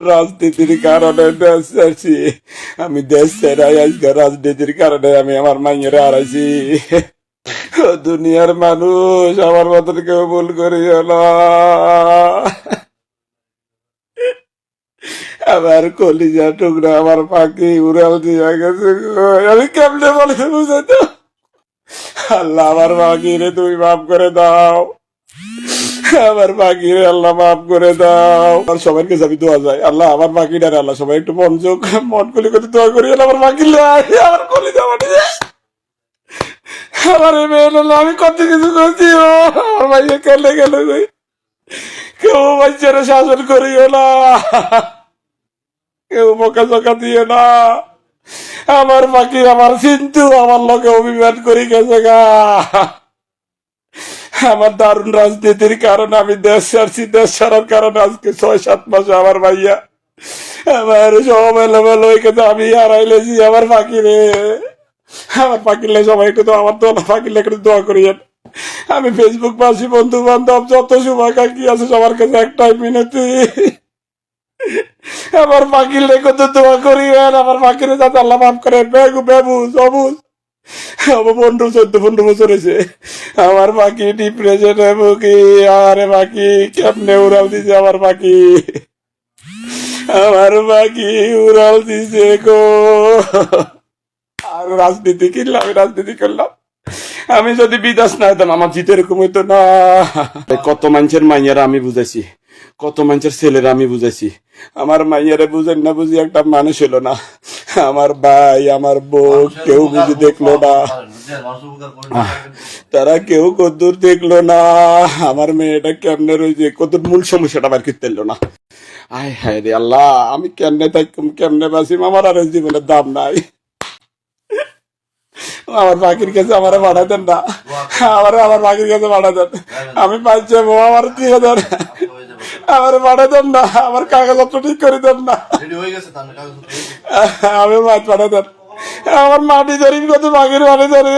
রাজনীতির কারণে দেশ ছাড়ছি। আমি দেশ ছেড়াই আজকে রাজনীতির কারণে আমি আমার মাইয়ের হারাইছি। দুনিয়ার মানুষ আমার মতন কেউ ভুল করিও না। আমার কলিজা টুকরা আমার পাখি উড়াল দিয়ে গেছে গো। আমি কেমনে বলে বুঝাইতো। আল্লাহ আমার পাখি রে তুমি মাফ করে দাও। আমার পাখি রে আল্লাহ মাফ করে দাও। আর সবার কাছে আমি দোয়া যায়, আল্লাহ আমার পাখিটা আল্লাহ সবাই একটু মনোযোগ মন খুলে করে দোয়া করি। আমার পাখি আমার কলিজা মানে আমার মেয়ে আমি কত কিছু করছি। আমার ভাইয়া কেলে গেল কই, কেউ বাচ্চারা শাসন করিও না, কেউ বোকা চোকা দিও না। আমার পাখি আমার চিন্তু আমার লোকে অভিমান করি গেছে গা। আমার দারুণ রাজনীতির কারণে আমি দেশ ছাড়ছি। দেশ ছাড়ার কারণে আজকে 6-7 মাসে আমার ভাইয়া আমার সব এলোমেলো হয়ে আমি হারাইলেছি আমার পাখি রে। আমার পাখিলে সবাই একটু আমার তো পাখিলে একটু দোয়া করিয়েন। আমি ফেসবুক পাশি বন্ধু বান্ধব যত শুভাকাঙ্ক্ষী আছে সবার কাছে একটাই মিনতি, আমার পাখিলে কত দোয়া করিয়েন। আমার পাখিরে যাতে আল্লাহ মাফ করে। বেগু বেবু সবুজ 15-14 বছর হয়েছে আমার পাখি ডিপ্রেশনে ভুগি। আরে পাখি কেমনে উড়াল দিছে আমার পাখি, আমার পাখি উড়াল দিছে গো। আর রাজনীতি কিনলাম, রাজনীতি করলাম। আমি যদি বিদেশ না হতাম আমার জিতে এরকম হইতো না। কত মানুষের মাইয়ারা আমি বুঝাইছি, কত মানুষের ছেলেরা আমি বুঝাইছি। আমার মাইয়ারে বুঝেন না বুঝি একটা মানুষ হলো না। আমার ভাই আমার বউ কেউ বুঝি দেখলো না, তারা কেউ কদ্দুর দেখলো না। আমার মেয়েটা কেমনে রয়েছে কদ্দুর মূল সমস্যাটা বার করতে এলো না। আয় হায় রে আল্লাহ, আমি কেমনে থাকতাম কেমনে বাঁচিম, আমার আর জীবনের দাম নাই। আমার পাখির কাছে আমার ভাড়া দেন না, আমার পাখির কাছে ভাড়া দেন। আমি পাইছি আমার 3000 আমার ভাড়া দেন না, আমার কাগজপত্র ঠিক করে দেন না। আমি মাছ ভাড়া দেন, আমার মাটি ধরি কত পাখির মাটি ধরি।